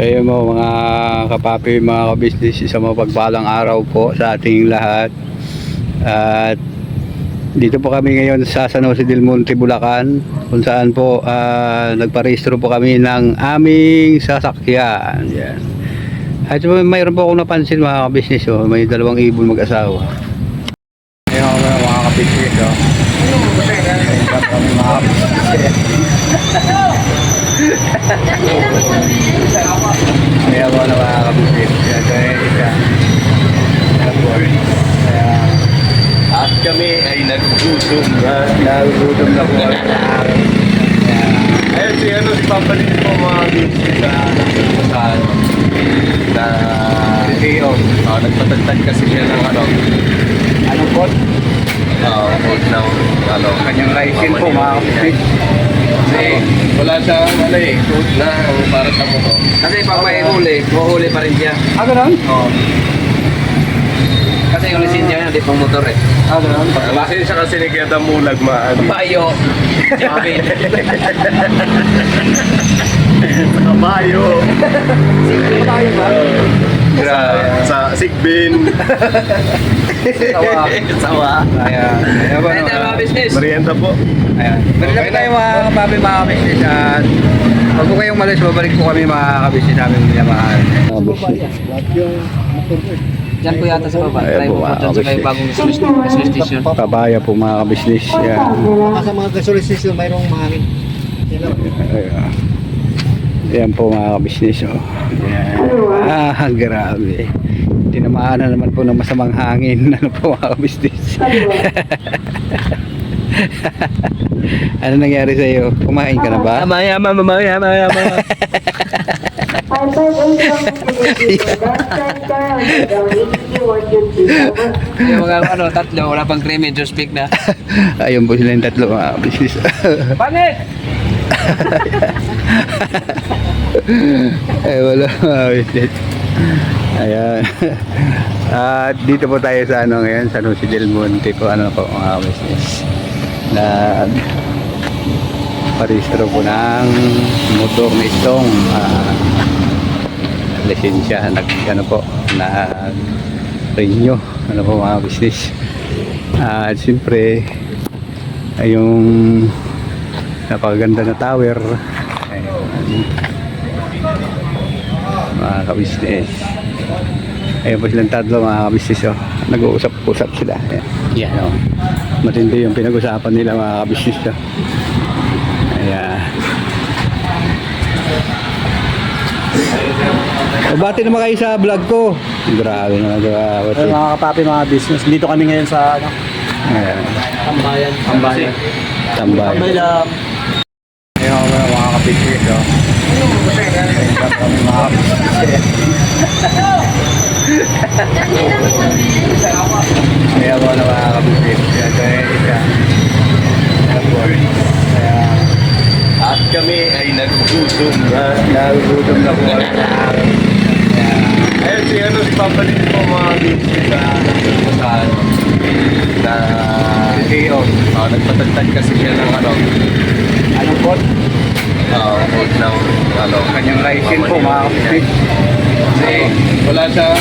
Kayo mo mga kapapi, mga kabisnes, isang mapagpalang araw po sa ating lahat. At dito po kami ngayon sa San Jose del Monte, Bulacan, kung saan po nagparehistro po kami ng aming sasakyan. Yan. At mayroon po akong napansin mga kabisnes, may dalawang ibon mag-asawa. Ayun mga kabisnes, mga kabisnes. Kaya po na mga kabisnes. At kami ay nagugutom na po. Ayun si Pampalit po mga kabisnes na video. Nagpatagtag kasi siya ng anong code? Code ng kanyang license po mga kabisnes. Kasi wala siyang code na para sa motor. Kasi pag may huli pa rin siya. Ganun? Oo. Kasi yung lisensya niya, di pang motor eh. Ganun? Kasi siya kasi nagkita mulag maagi. Kabayo. Sabi. Kabayo. Kabayo ba? Sa Sigbin. Sawa. Ayan. Ayan mga business. Merienda po. Ayan. Balik na tayo mga kapapi, mga kabisnes. At huwag po kayong malis, babalik po kami mga kabisnes namin minamahal. Diyan po yata sa baba. Ayan Tayo po, po mga dyan sa may kabisnes. bagong gas station. Kabaya po mga kabisnes. Yan. Sa mga gasolistation mayroong mahangin. Ayan. Yan po mga kabisnes. Yan. Grabe. Tinamaan na naman po ng masamang hangin. Ano po mga kabisnes? Ano nangyari sa iyo? Kumain ka na ba? Mamaya. Yung mga tatlo, wala pang creamy, just speak na. Ayun po sila yung tatlo mga kabisnes. Pangit! Wala mga kabisnes. Ayan. At dito po tayo sa ngayon, San Jose del Monte po, po mga kabisnes. Parehistro po ng motor na itong lisensya na renew po mga business. At siyempre ay yung napakaganda na tower. Ayun, mga kabisnes. Ayun po silang tatlo mga kabisnes. Nag-uusap-usap sila. Yan matindi yung pinag-usapan nila mga kabisnes. Ayan. Bati naman kayo sa vlog ko. Grabe na nagawa. Mga kapapi, mga business. Dito kami ngayon sa Ayan. Tambayan. Tambay. Lang. Ayun mga kabisnes. Mga kabisnes. Ayan po na mga kabisnes. At kami ay nagugutom na po. Ayun si Pampalit po mga business na video. Nagpatagtag kasi siya ng Anong code? code ng Kanyang license po mga kabisnes. Kasi wala siyang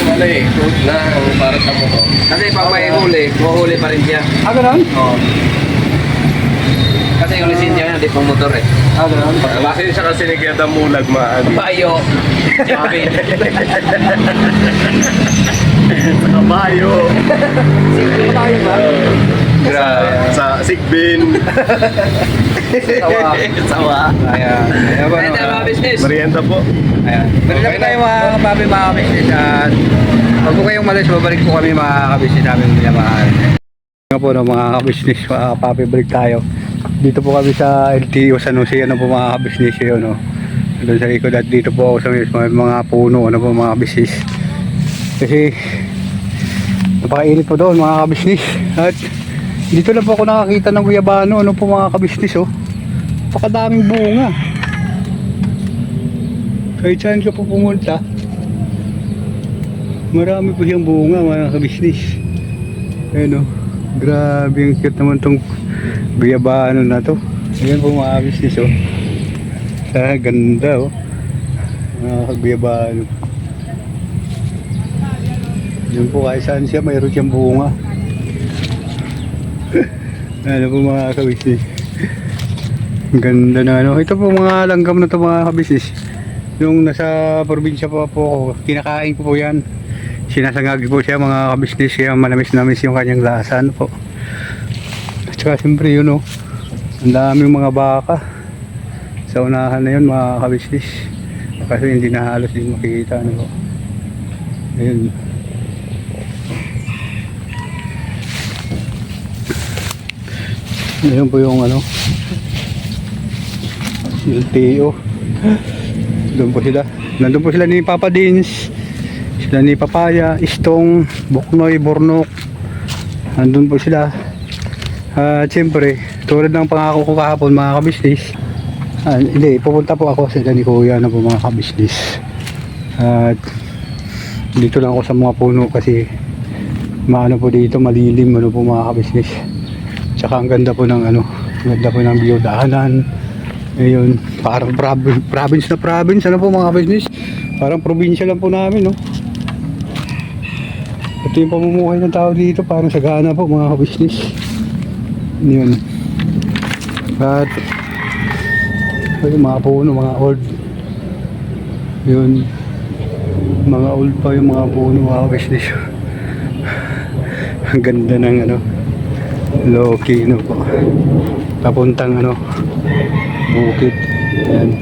code na para sa motor. Kasi pag may huli pa rin siya. Ganun? Oo. Kasi yung lisensya niya, di pang motor eh. Ganun? Kasi siya kasi nagkita mulag maagi. Kabayo. Sabi. Kabayo. Kabayo ba? Sa Sigbin. Sawa. Ayan. Ayan mga business. Merienda po. Ayan. Balik na tayo mga kapapi, mga kabisnes. At huwag po kayong malis, babalik po kami mga kabisnes namin minamahal. Nga po mga kabisnes, mga kapapi, balik tayo. Dito po kami sa LTO San Jose, po mga kabisnes yun. Doon sa likod at dito po ako sa mga puno, po mga kabisnes. Kasi napakainit po doon mga kabisnes. At dito lang po ako nakakita ng guyabano, po mga kabisnes. Napakadaming bunga. Kahit saan ka po pumunta, marami po siyang bunga mga kabisnes. Ayun grabe ang cute naman tong guyabano na to. Ayan po mga kabisnes Ganda Mga kagbiyabaan. Yun po kahit saan siya, mayroon siyang bunga. Ano po mga kabisnes. Ang ganda na ano. Ito po mga langgam na ito mga kabisnes. Yung nasa probinsya pa po ako, kinakain ko po yan. Sinasangagi po siya mga kabisnes. Kaya manamis-namis yung kanyang lasa. Ano po. At saka siyempre yun o. Ang daming mga baka. Sa unahan na yun mga kabisnes. Kasi hindi na halos din makikita. Ano po. Ayun. Ayun po yung ano. Yung Teo. Doon po sila. Nandun po sila ni Papa Dins. Sila ni Papaya, Istong, Buknoy, Bornok. Nandun po sila. At siyempre, tulad ng pangako ko kahapon mga kabisnes. Hindi, pupunta po ako sila ni Kuya na po mga kabisnes. At dito lang ako sa mga puno kasi maano po dito, malilim ano po mga kabisnes. Tsaka ang ganda po ng ano, ganda po ng view, daanan. Ayun, parang province na province, ano po mga business? Parang probinsya lang po namin, no? Ito yung pamumuhay ng tao dito, parang sagana po mga business. Yun. At ayun, mga puno, mga old. Yun. Mga old pa yung mga puno, mga business. Ang ganda ng ano, low-key, no po. Papuntang ano, bukid. Ayan.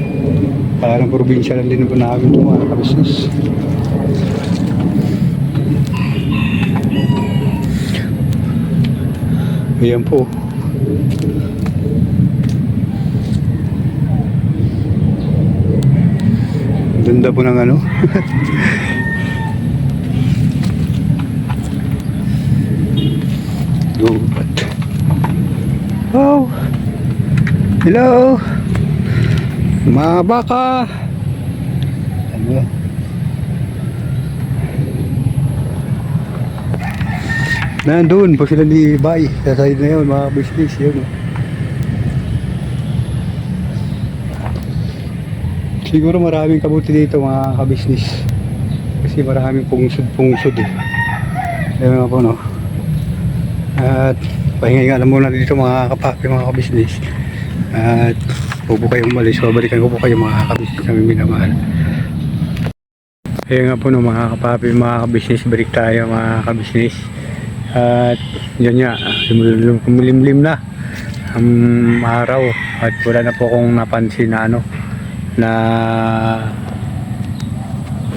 Parang probinsya lang din po namin ito mga kabisnes. Ayan po. Ganda po ng ano. Gubat. Wow. Hello. Mga baka. Ano? Nandun po sila ni Bay. Sa side na yun, mga business yun. Siguro maraming kabuti dito mga kabisnis. Kasi maraming pungsod eh. Ayun nga po no. At pahinga nga muna dito mga kapapi, mga kabisnis. At huwag po kayong umalis, babalikan ko po kayo mga kabisnes namin minamahal. Ayun nga po no mga kapapi, mga kabisnes, balik tayo mga kabisnes. At yan nga, kumilimlim na ang araw at wala na po akong napansin na ano na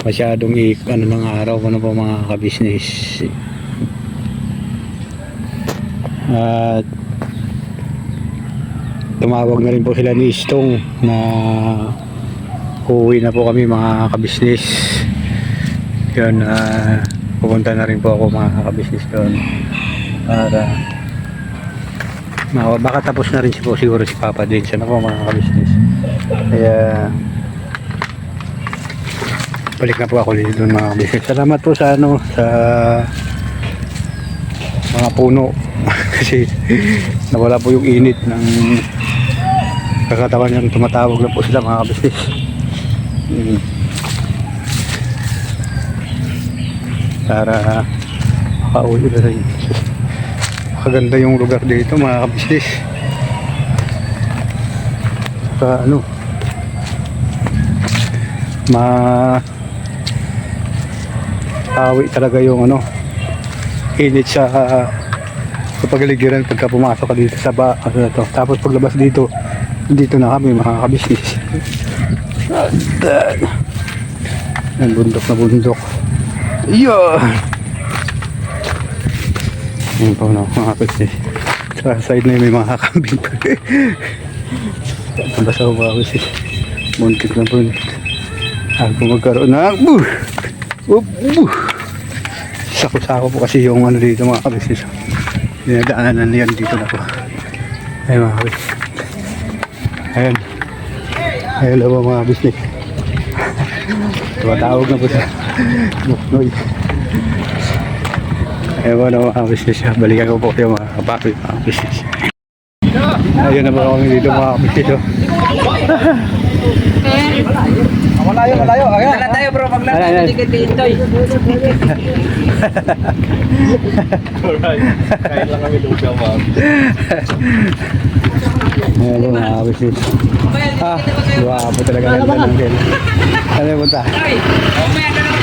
masyadong ano ng araw, ano po mga kabisnes. At tumawag na rin po sila ni Istong na uuwi na po kami mga kabisnes. Yun, pupunta na rin po ako mga kabisnes doon para baka tapos na rin po siguro si Papa din siya na po mga kabisnes. Kaya balik na po ako dito doon mga kabisnes. Salamat po sa ano, sa mga puno kasi nawala po yung init ng kakatawan niyang tumatawag na po sila mga kabisnes. Para makauwi na rin. Maganda yung lugar dito mga kabisnes. Saka ano, awi talaga yung ano, init sa pagaligiran pagka pumasok ka dito sa tapos paglabas dito na kami mga kabisnes. Yan, bundok na bundok. Yan po na mga kabisnes. Sa side na yun, may mga kambing pa. Ang basa ko mga kabisnes, muntik na po ako magkaroon na sako-sako po kasi yung ano dito mga kabisnes. Dinadaanan yan dito na po. Ayun mga kabisnes. Ayun lang po mga kabisnes. Tumatawag na po sa Buknoy. Ayun po na mga kabisnes. Balikan ko po kayo mga kapapi mga kabisnes. Ayun na po kami dito mga kabisnes. Malayo, malayo. Ayan. Dala tayo bro, Ayan, paglaro ayan. ticket Intoy. Alright. Kahit lang kami lugaw, ma'am. Ayan po mga kabisnes. Guwapo talaga ganda ng Kel. Ano yung punta?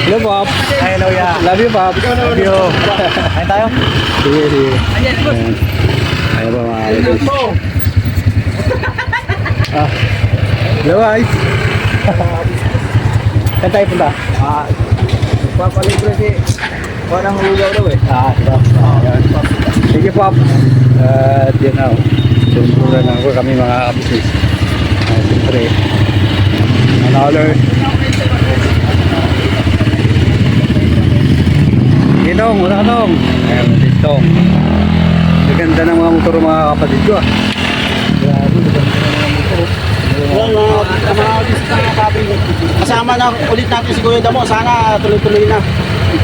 Hello Pop. Hello, ya. Love you Pop. Love you. Kain tayo? Sige, sige. Ayan. Ayan po mga kabisnes. Hello guys. Saan tayo punta? Papalibre si walang lugaw daw eh. Stop. Ayan. Sige Pop. At yun na. Sumpulan na ako kami mga kabisnes. Siyempre. Another. Ginong, wala nong. Ayan, ditong. Gaganda ng mga motor mga kapatid ko ah. Grabe, gaganda ng mga motor. Kasama na ulit natin si Kuya Damo. Sana tuloy-tuloy na.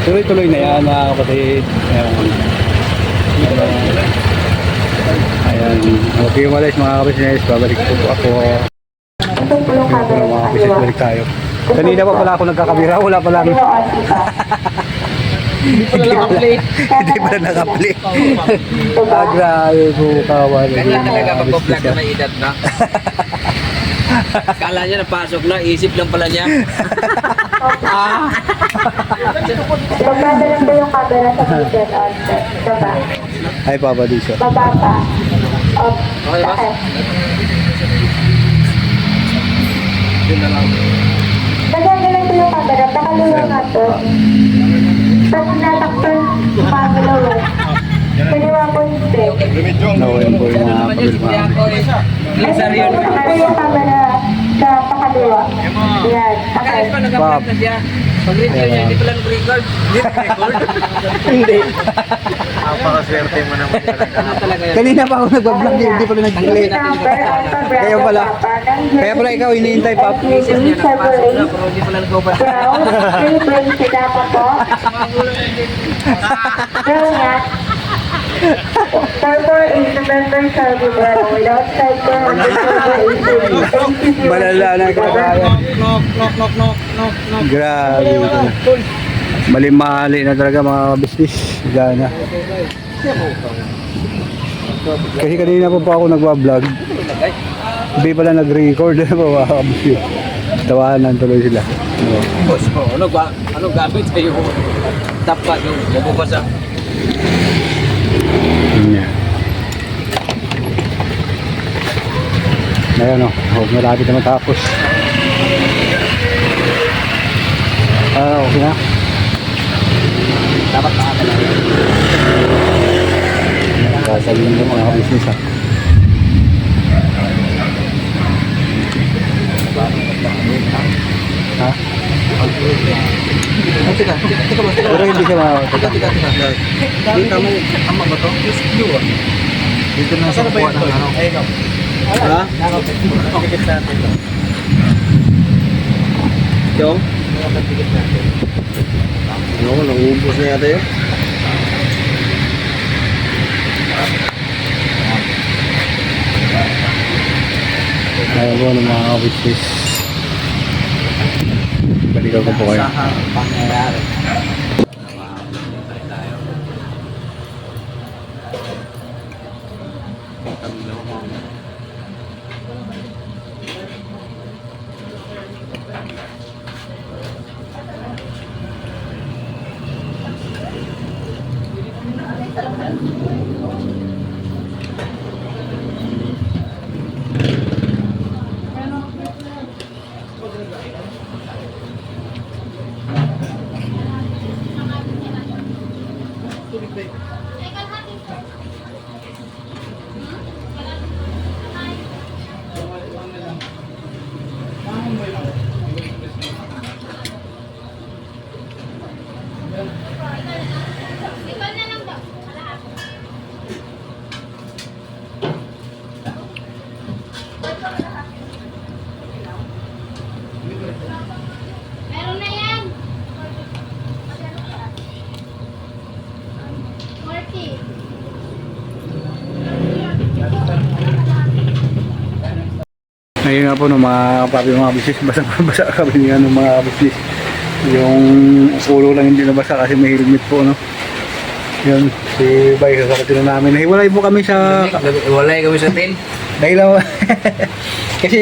Tuloy-tuloy na yan mga kapatid. Ayan. Ayan. Okay, umalis mga kapatid. Babalik po ako. Mga kapatid, balik tayo. Kanina pa pala ako nagkakabira. Wala pa lang. Hindi pala naka-play. Hindi pala naka-play. Grabe po kawan. Ganyan talaga pag-vlog na may edad na. Kala niya napasok na, isip lang pala niya. Magdadalang ba yung camera sa budget on baba? Ay, Papa Diso. Baba pa. Okay ba? Magdadalang ba yung camera? Pakalawa nga to. Pag natakpan, pagalawa. Kaliwa po hindi. Nawin po yung mga kapatid. Ay, yung camera sa pakaliwa. Yan. Okay. Kaya pa nag-vlog na siya. Pag-review niya, hindi pala nag-record. Hindi nag-record. Hindi. Napakaswerte mo naman talaga. Ano talaga yan? Kanina pa ako nag-vlog, hindi pala nag-play. Kaya pala. Kaya pala ikaw hinihintay, Pap. Isip niya napasok na, pero hindi pala nag-open. Brown, Philippine sila pa po. Brown nga. Purple is November Charlie Brown. Without cycle, Malala na kaya. Grabe. Mali-mali na talaga mga business. Gana. Kasi kanina pa ako nagwa-vlog. Hindi pala nag-record na pa mga business. Tawanan tuloy sila. Boss mo, ano gamit sa'yo? Tapat yung mabubasa. Yeah. Ngayon o, malapit na matapos. Okay na. Dapat makakala. Sasabihin mo mga business ha. Ha? Teka mo. Pero hindi siya Teka. Dito mo, ama ba to? Yes, you ah. Dito na sa buwan ng ano. Ha? Tikit natin to. Yung? Ano, nangubos na yata yun. Ayaw ko ng mga business. Balikan ko po kayo. Pangyayari. Meron na yan. Ayun nga po no, mga papi mga business, basa kami nga no, mga business. Yung ulo lang hindi nabasa kasi may helmet po no. Yun, si Bay sasakitin na namin. Nahiwalay po kami sa... Walay kami sa tin. Nahilaw. Kasi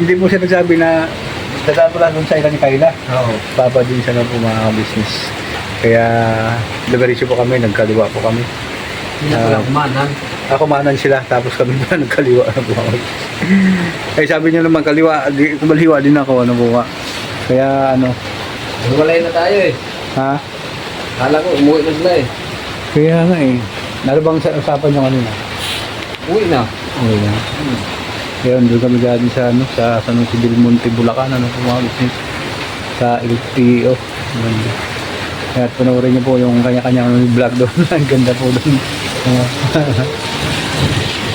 hindi po siya nagsabi na dadaan po lang doon sa ilan ni Kayla. Oo. Papa din siya na po mga business. Kaya diretso po kami, nagkaliwa po kami. Hindi na pala kumanan. Ako manan sila, tapos kami pa nagkaliwa na po kami. Ay sabi niya naman kaliwa, kumaliwa din ako, ano po nga. Kaya ano, Walay na tayo eh. ha? Kala ko, umuwi na sila eh. Kaya nga eh. Ano bang usapan niyo kanina? Uwi na. Okay na. Kaya doon kami galing sa ano, sa San Jose del Monte, Bulacan, ano po mga business. Sa LTO. Kaya panoorin niyo po yung kanya-kanyang vlog doon. Ang ganda po doon.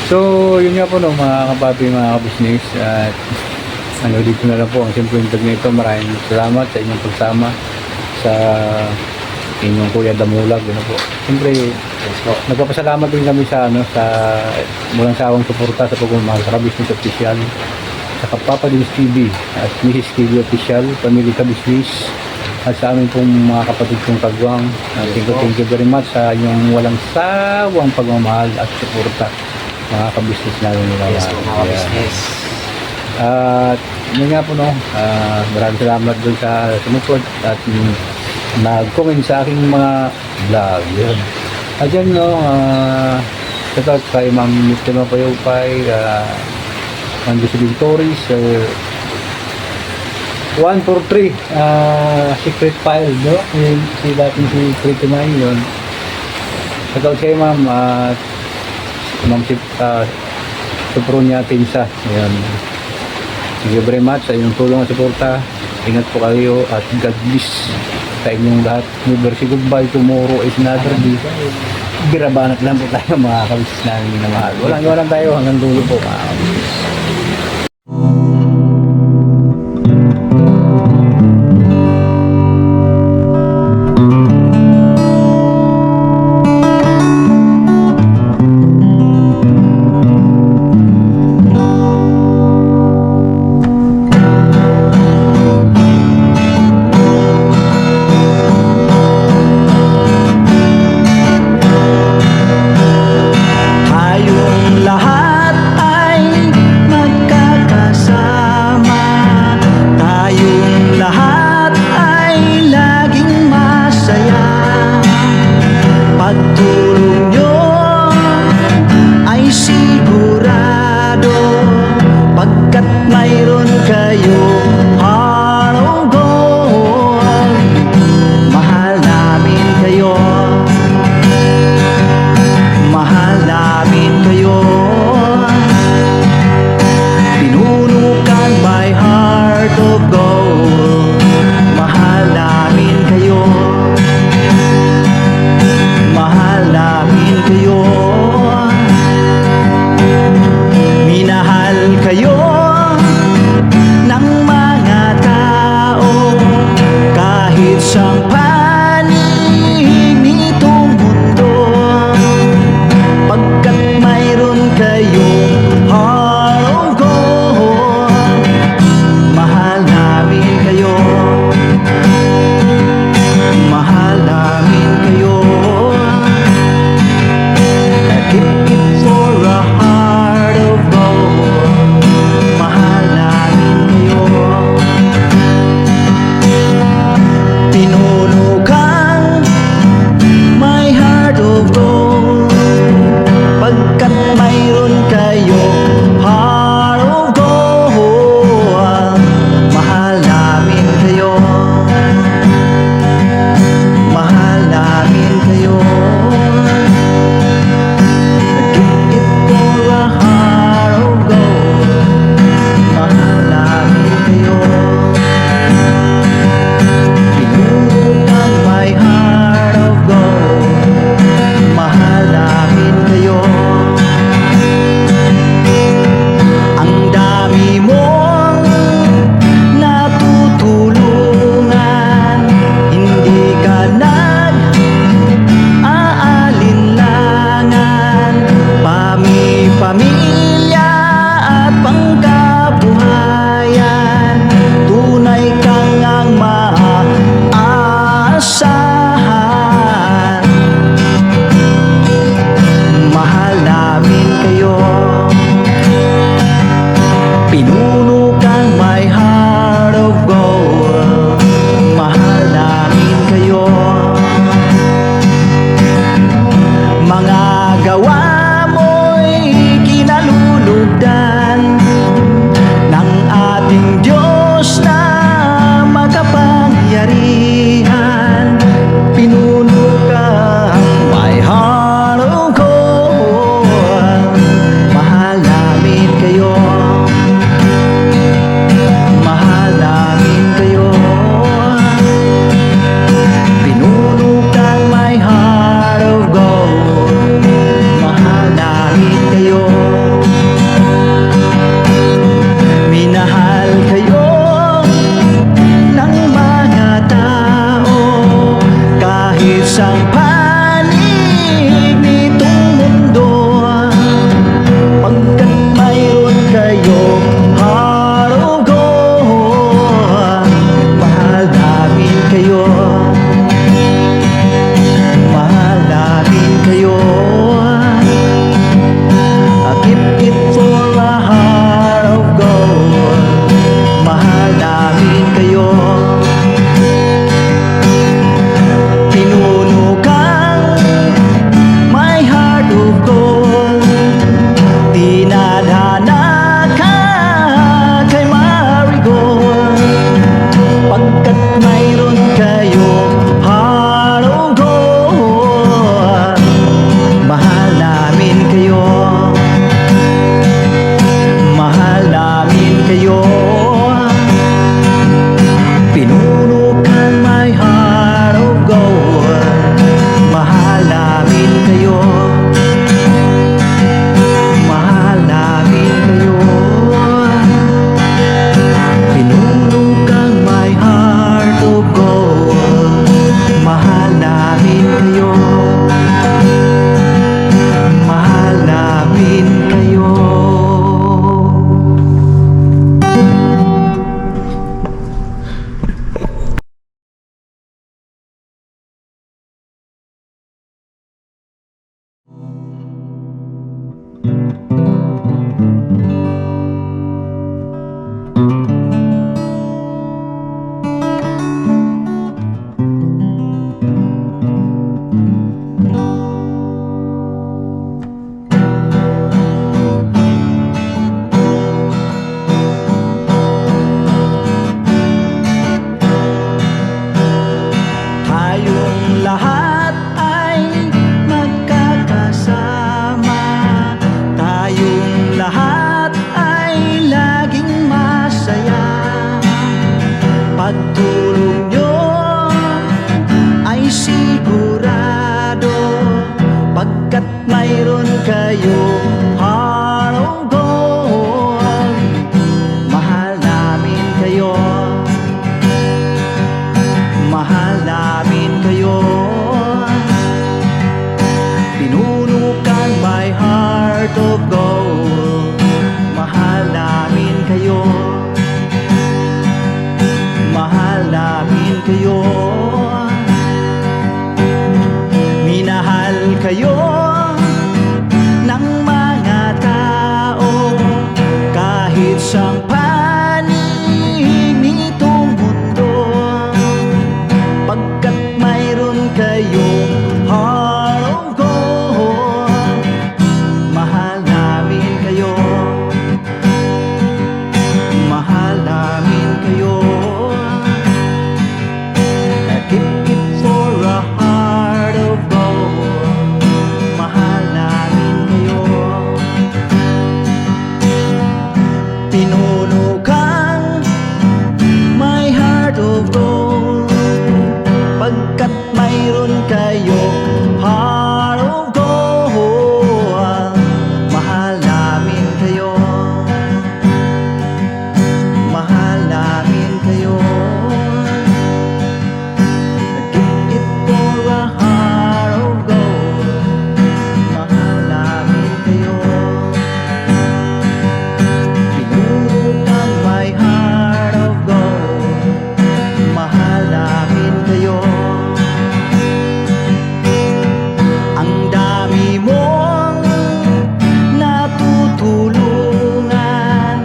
So, yun nga po no, mga kapapi, mga business. At ano, dito na lang po ang simpleng vlog nito. Maraming salamat sa inyong pagsama sa inyong Kuya Damulag. Ano po. Siyempre, nagpapasalamat din kami sa ano, sa mulang sawang suporta sa pagmamahal sa Business Official, sa Papa Dins TV at Mrs. TV Official, Family Ka Business, at sa amin pong mga kapatid kong kagwang. Thank you very much sa inyong walang sawang pagmamahal at suporta, mga ka-business namin nila. Yes po, mga business. At yun nga po no, maraming salamat doon sa sumuport at nag-comment sa aking mga vlog. Yun. At yan no, shout out kay Ma'am Nitino Payupay, Ma'am Jocelyn Torres, 143 secret file no, si dating si Pretty Nine yun. Shout out kay Ma'am at Ma'am Sopronia Tinsa. Ayan. Thank you very much sa inyong tulong at suporta. Ingat po kayo at God bless sa inyong lahat. Never say goodbye. Tomorrow is another day. Birabanat lang po tayo mga kabis namin na mahal. Walang iwanan tayo hanggang dulo po mga kabis. Tayong lahat ay pagtulong nyo ay sigurado, pagkat mayroon kayo heart of gold. Mahal namin kayo, mahal namin kayo. Pinunukan my heart of gold. Mahal namin kayo, mahal namin kayo. Minahal kayo ng mga tao kahit sang panig nitong mundo, pagkat mayroon kayong heart of gold. Mahal namin kayo, mahal namin kayo. Keep it for a heart of gold. Mahal namin kayo. Pinuno kang my heart of gold, pagkat mayroon kayo heart of gold. Mahal namin kayo, mahal namin kayo. Give it for a heart of gold. Mahal namin kayo. Pinunutang my heart of gold. Mahal namin kayo. Ang dami mong natutulungan,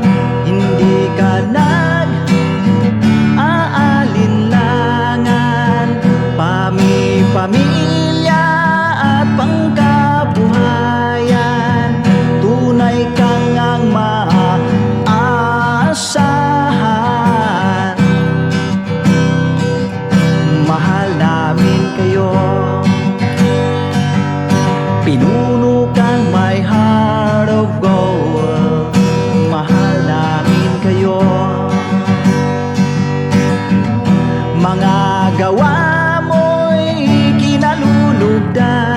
hindi ka nag-aalinlangan. Pamilya at pangkabuhayan, tunay kang ang maaasahan. Mahal namin kayo. Pinuno kang my heart of gold. Mahal namin kayo. Mga gawa mo'y kinalulugdan,